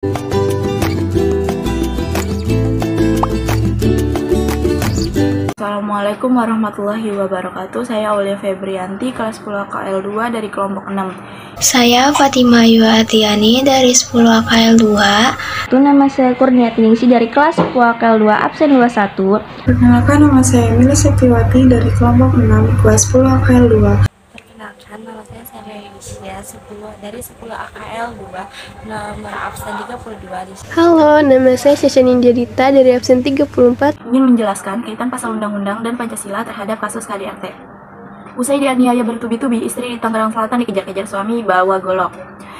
Assalamualaikum warahmatullahi wabarakatuh. Saya Aulia Febrianti, kelas 10 AKL 2 dari kelompok 6. Saya Fatima Yuatiani dari 10 AKL 2. Nama saya Kurniati Ningsi dari kelas 10 AKL 2 absen 21. Perkenalkan, nama saya Emilia Septiwati dari kelompok 6 kelas 10 AKL 2. Perkenalkan, nama saya Sarah Indonesia dari 10 AKL 2 nomor absen 32 di sini. Halo, nama saya Syasha Nindya dari absen 34. Ingin menjelaskan kaitan pasal undang-undang dan Pancasila terhadap kasus KDRT. Usai dianiaya bertubi-tubi, istri di Tangerang Selatan dikejar-kejar suami bawa golok.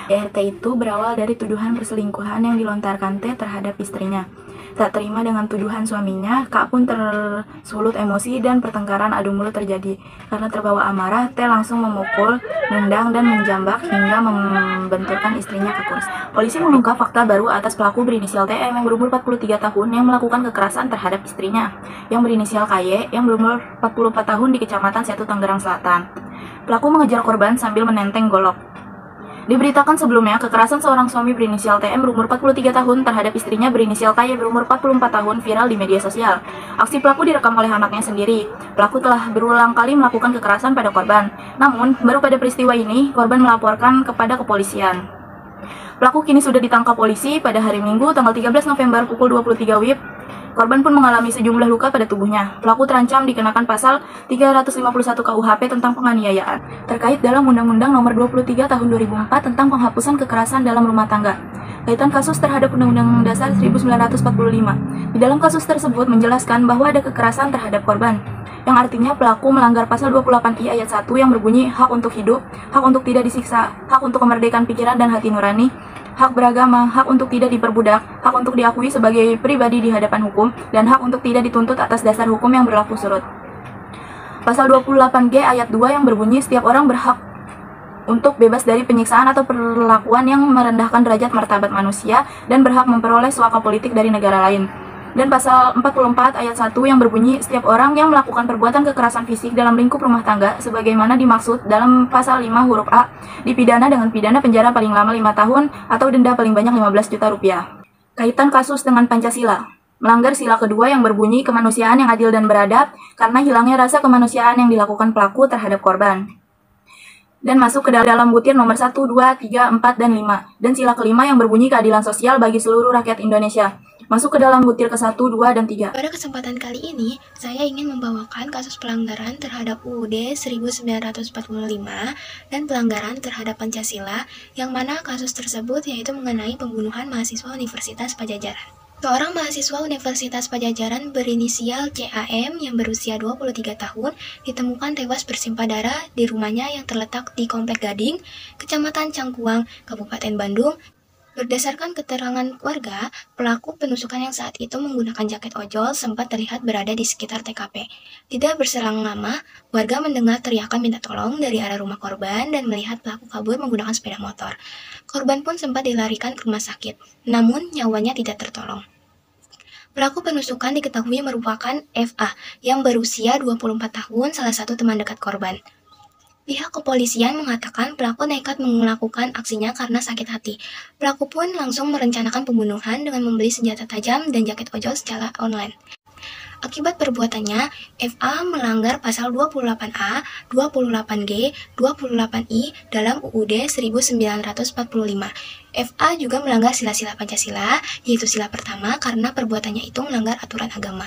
KDRT itu berawal dari tuduhan perselingkuhan yang dilontarkan T terhadap istrinya. Tak terima dengan tuduhan suaminya, K pun tersulut emosi dan pertengkaran adu mulut terjadi. Karena terbawa amarah, T langsung memukul, nendang, dan menjambak hingga membenturkan istrinya ke kursi. Polisi mengungkap fakta baru atas pelaku berinisial TM yang berumur 43 tahun yang melakukan kekerasan terhadap istrinya, yang berinisial KY yang berumur 44 tahun di Kecamatan Setu, Tangerang Selatan. Pelaku mengejar korban sambil menenteng golok. Diberitakan sebelumnya, kekerasan seorang suami berinisial TM berumur 43 tahun terhadap istrinya berinisial KY berumur 44 tahun viral di media sosial. Aksi pelaku direkam oleh anaknya sendiri. Pelaku telah berulang kali melakukan kekerasan pada korban. Namun, baru pada peristiwa ini, korban melaporkan kepada kepolisian. Pelaku kini sudah ditangkap polisi pada hari Minggu, tanggal 13 November pukul 23 WIB. Korban pun mengalami sejumlah luka pada tubuhnya. Pelaku terancam dikenakan pasal 351 KUHP tentang penganiayaan terkait dalam Undang-Undang Nomor 23 Tahun 2004 tentang penghapusan kekerasan dalam rumah tangga. Kaitan kasus terhadap Undang-Undang Dasar 1945. Di dalam kasus tersebut menjelaskan bahwa ada kekerasan terhadap korban, yang artinya pelaku melanggar pasal 28I ayat 1 yang berbunyi hak untuk hidup, hak untuk tidak disiksa, hak untuk kemerdekaan pikiran dan hati nurani, hak beragama, hak untuk tidak diperbudak, hak untuk diakui sebagai pribadi di hadapan hukum, dan hak untuk tidak dituntut atas dasar hukum yang berlaku surut. Pasal 28G ayat 2 yang berbunyi setiap orang berhak untuk bebas dari penyiksaan atau perlakuan yang merendahkan derajat martabat manusia dan berhak memperoleh suaka politik dari negara lain. Dan pasal 44 ayat 1 yang berbunyi setiap orang yang melakukan perbuatan kekerasan fisik dalam lingkup rumah tangga sebagaimana dimaksud dalam pasal 5 huruf A dipidana dengan pidana penjara paling lama 5 tahun atau denda paling banyak 15 juta rupiah. Kaitan kasus dengan Pancasila. Melanggar sila kedua yang berbunyi kemanusiaan yang adil dan beradab karena hilangnya rasa kemanusiaan yang dilakukan pelaku terhadap korban. Dan masuk ke dalam butir nomor 1, 2, 3, 4, dan 5. Dan sila kelima yang berbunyi keadilan sosial bagi seluruh rakyat Indonesia. Masuk ke dalam butir ke-1, 2, dan 3. Pada kesempatan kali ini, saya ingin membawakan kasus pelanggaran terhadap UUD 1945 dan pelanggaran terhadap Pancasila, yang mana kasus tersebut yaitu mengenai pembunuhan mahasiswa Universitas Padjadjaran. Seorang mahasiswa Universitas Padjadjaran berinisial CAM yang berusia 23 tahun ditemukan tewas bersimpah darah di rumahnya yang terletak di Komplek Gading, Kecamatan Cangkuang, Kabupaten Bandung. Berdasarkan keterangan warga, pelaku penusukan yang saat itu menggunakan jaket ojol sempat terlihat berada di sekitar TKP. Tidak berselang lama, warga mendengar teriakan minta tolong dari arah rumah korban dan melihat pelaku kabur menggunakan sepeda motor. Korban pun sempat dilarikan ke rumah sakit, namun nyawanya tidak tertolong. Pelaku penusukan diketahui merupakan FA yang berusia 24 tahun, salah satu teman dekat korban. Pihak kepolisian mengatakan pelaku nekat melakukan aksinya karena sakit hati. Pelaku pun langsung merencanakan pembunuhan dengan membeli senjata tajam dan jaket ojol secara online. Akibat perbuatannya, FA melanggar pasal 28A, 28G, 28I dalam UUD 1945. FA juga melanggar sila-sila Pancasila, yaitu sila pertama karena perbuatannya itu melanggar aturan agama.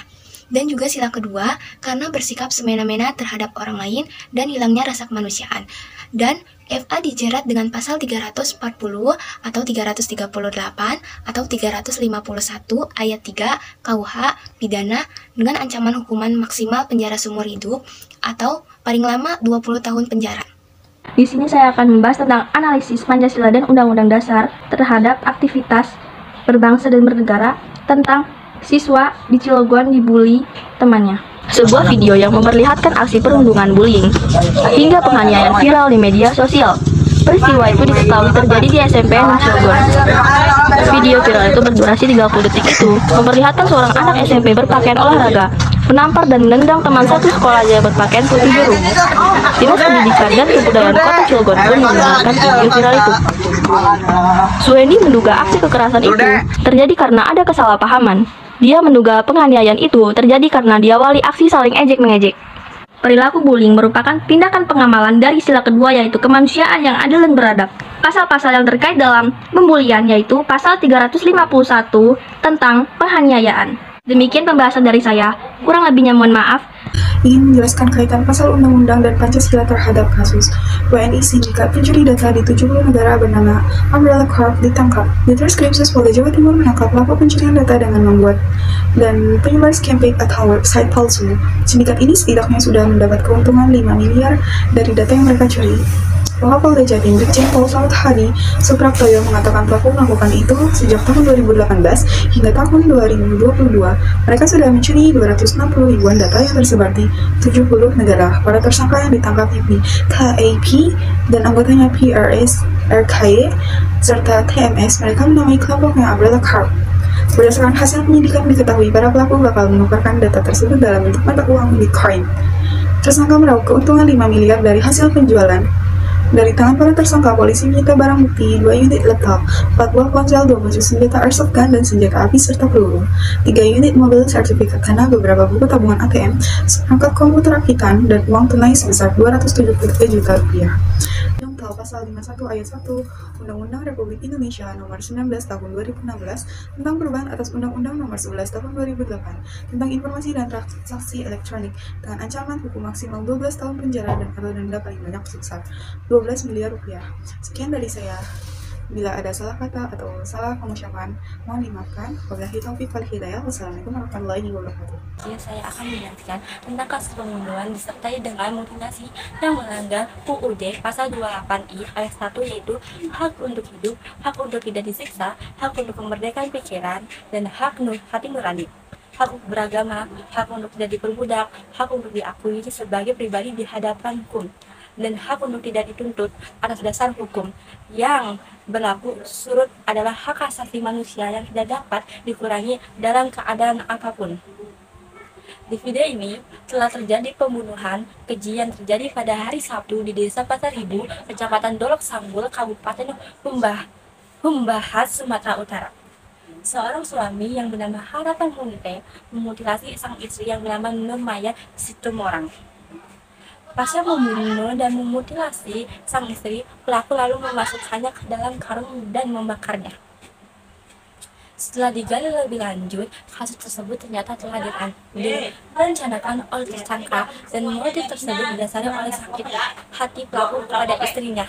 Dan juga sila kedua karena bersikap semena-mena terhadap orang lain dan hilangnya rasa kemanusiaan. Dan FA dijerat dengan pasal 340 atau 338 atau 351 ayat 3 KUH pidana dengan ancaman hukuman maksimal penjara seumur hidup atau paling lama 20 tahun penjara. Di sini saya akan membahas tentang analisis Pancasila dan Undang-Undang Dasar terhadap aktivitas berbangsa dan bernegara tentang siswa di Cilegon dibully temannya. Sebuah video yang memperlihatkan aksi perundungan bullying hingga penganiayaan viral di media sosial. Peristiwa itu diketahui terjadi di SMP Negeri Cilegon. Video viral itu berdurasi 30 detik itu memperlihatkan seorang anak SMP berpakaian olahraga menampar dan menendang teman satu sekolahnya yang berpakaian putih biru. Dinas Pendidikan dan Kebudayaan Kota Cilegon pun membenarkan video viral itu. Sueni menduga aksi kekerasan itu terjadi karena ada kesalahpahaman. Dia menduga penganiayaan itu terjadi karena diawali aksi saling ejek-mengejek. Perilaku bullying merupakan tindakan pengamalan dari sila kedua, yaitu kemanusiaan yang adil dan beradab. Pasal-pasal yang terkait dalam pembulian yaitu pasal 351 tentang penganiayaan. Demikian pembahasan dari saya. Kurang lebihnya mohon maaf. Ingin menjelaskan kaitan pasal undang-undang dan Pancasila terhadap kasus WNI sindikat pencuri data di 70 negara bernama Umbrella Corp ditangkap. Ditreskrimsus Polda Jawa Timur menangkap pelaku pencurian data dengan membuat dan penyebar campaign atau website palsu. Sindikat ini setidaknya sudah mendapat keuntungan 5 miliar dari data yang mereka curi. Kapolda Jatim Brigjen Pol Selamat Hadi Supraptoyo mengatakan pelaku melakukan itu sejak tahun 2018 hingga tahun 2022. Mereka sudah mencuri 260 ribuan data yang tersebar di 70 negara. Para tersangka yang ditangkap yakni KAP dan anggotanya PRS, RKY, serta TMS. Mereka menamai kelompoknya Umbrella Corp. Berdasarkan hasil penyidikan diketahui para pelaku bakal menukarkan data tersebut dalam bentuk mata uang Bitcoin. Tersangka meraup keuntungan 5 miliar dari hasil penjualan. Dari tangan para tersangka, polisi menyita barang bukti 2 unit laptop, 4 buah ponsel, 2 baju senjata airsoft gun dan senjata api serta peluru, 3 unit mobil sertifikat tanah, beberapa buku tabungan ATM, seperangkat komputer rakitan, dan uang tunai sebesar 273 juta rupiah. Pasal 51 ayat 1 Undang-Undang Republik Indonesia Nomor 19 Tahun 2016 tentang perubahan atas Undang-Undang Nomor 11 Tahun 2008 tentang informasi dan transaksi elektronik dengan ancaman hukum maksimal 12 tahun penjara dan atau denda paling banyak sebesar 12 miliar rupiah. Sekian dari saya. Bila ada salah kata atau salah pengucapan, mohon dimaafkan. Wabillahi taufiq wal hidayah. Wassalamualaikum warahmatullahi wabarakatuh. Saya akan menjelaskan tentang kasus pembunuhan disertai dengan mutilasi yang melanggar UUD pasal 28I ayat 1, yaitu hak untuk hidup, hak untuk tidak disiksa, hak untuk kemerdekaan pikiran, dan hak hati nurani, hak beragama, hak untuk tidak diperbudak, hak untuk diakui sebagai pribadi di hadapan hukum, dan hak untuk tidak dituntut atas dasar hukum yang berlaku surut adalah hak asasi manusia yang tidak dapat dikurangi dalam keadaan apapun. Di video ini telah terjadi pembunuhan keji yang terjadi pada hari Sabtu di Desa Pasar Ibu, Kecamatan Dolok Sanggul, Kabupaten Humbahat, Sumatera Utara. Seorang suami yang bernama Harapan Munte memutilasi sang istri yang bernama Nurmaya Situmorang. Pasca membunuh dan memutilasi sang istri, pelaku lalu memasukkannya ke dalam karung dan membakarnya. Setelah digali lebih lanjut, kasus tersebut ternyata telah direncanakan oleh tersangka dan motif tersebut didasari oleh sakit hati pelaku kepada istrinya.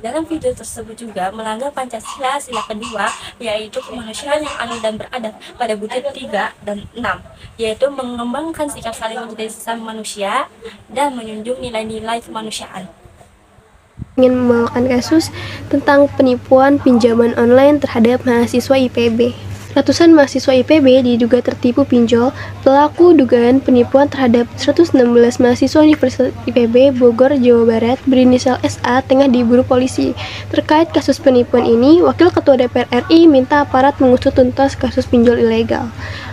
Dalam video tersebut juga melanggar Pancasila sila kedua, yaitu kemanusiaan yang adil dan beradab pada butir 3 dan 6, yaitu mengembangkan sikap saling mencintai sesama manusia dan menjunjung nilai-nilai kemanusiaan. Ingin membawakan kasus tentang penipuan pinjaman online terhadap mahasiswa IPB. Ratusan mahasiswa IPB diduga tertipu pinjol. Pelaku dugaan penipuan terhadap 116 mahasiswa Universitas IPB Bogor, Jawa Barat berinisial SA tengah diburu polisi. Terkait kasus penipuan ini, Wakil Ketua DPR RI minta aparat mengusut tuntas kasus pinjol ilegal.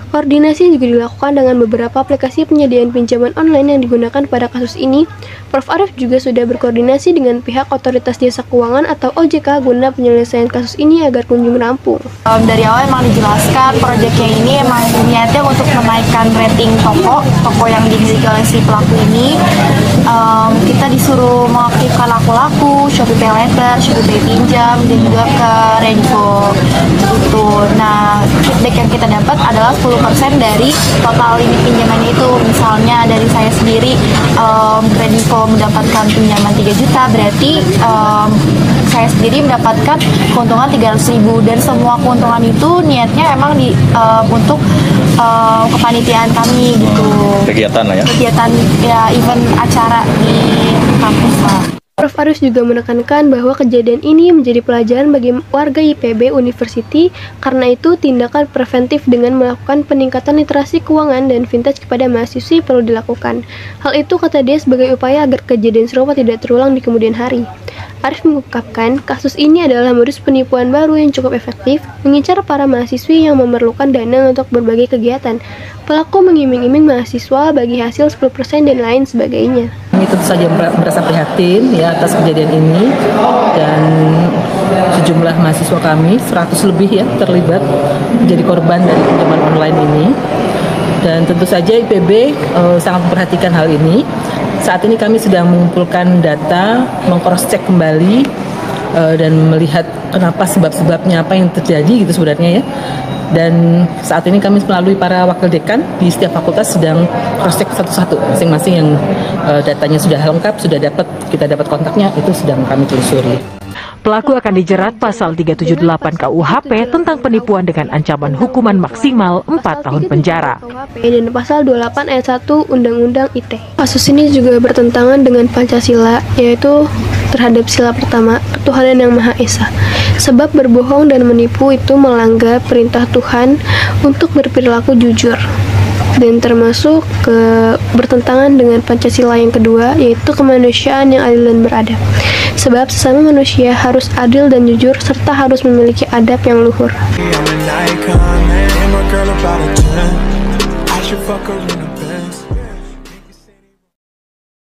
Koordinasi juga dilakukan dengan beberapa aplikasi penyediaan pinjaman online yang digunakan pada kasus ini. Prof. Arief juga sudah berkoordinasi dengan pihak Otoritas Jasa Keuangan atau OJK guna penyelesaian kasus ini agar kunjung rampung. Dari awal emang dijelaskan proyeknya ini emang niatnya untuk menaikkan rating toko yang dimiliki oleh si pelaku ini. Kita disuruh mengaktifkan laku-laku, Shopee Pay Later, Shopee Pay Pinjam, dan juga ke Renko gitu. Nah, feedback yang kita dapat adalah 10% dari total limit pinjamannya itu. Misalnya dari saya sendiri, Renko mendapatkan pinjaman 3 juta, berarti saya sendiri mendapatkan keuntungan 300.000, dan semua keuntungan itu niatnya emang untuk kepanitiaan kami gitu. Kegiatan lah ya. Kegiatan ya, event acara di kampus lah. Prof. Arief juga menekankan bahwa kejadian ini menjadi pelajaran bagi warga IPB University, karena itu tindakan preventif dengan melakukan peningkatan literasi keuangan dan vintage kepada mahasiswi perlu dilakukan. Hal itu kata dia sebagai upaya agar kejadian serupa tidak terulang di kemudian hari. Arif mengungkapkan, kasus ini adalah modus penipuan baru yang cukup efektif, mengincar para mahasiswi yang memerlukan dana untuk berbagai kegiatan. Pelaku mengiming-iming mahasiswa bagi hasil 10% dan lain sebagainya. Kami tentu saja merasa prihatin ya atas kejadian ini, dan sejumlah mahasiswa kami 100 lebih ya terlibat menjadi korban dari pinjaman online ini. Dan tentu saja IPB sangat memperhatikan hal ini. Saat ini kami sedang mengumpulkan data, meng-cross-check kembali dan melihat kenapa sebab-sebabnya apa yang terjadi gitu sebenarnya ya. Dan saat ini kami melalui para wakil dekan di setiap fakultas sedang cross-check satu-satu masing-masing yang datanya sudah lengkap, kita dapat kontaknya, itu sedang kami telusuri. Pelaku akan dijerat pasal 378 KUHP tentang penipuan dengan ancaman hukuman maksimal 4 tahun penjara. Dan pasal 28 ayat 1 Undang-Undang ITE. Kasus ini juga bertentangan dengan Pancasila, yaitu terhadap sila pertama, ketuhanan yang Maha Esa. Sebab berbohong dan menipu itu melanggar perintah Tuhan untuk berperilaku jujur. Dan termasuk bertentangan dengan Pancasila yang kedua, yaitu kemanusiaan yang adil dan beradab. Sebab sesama manusia harus adil dan jujur serta harus memiliki adab yang luhur.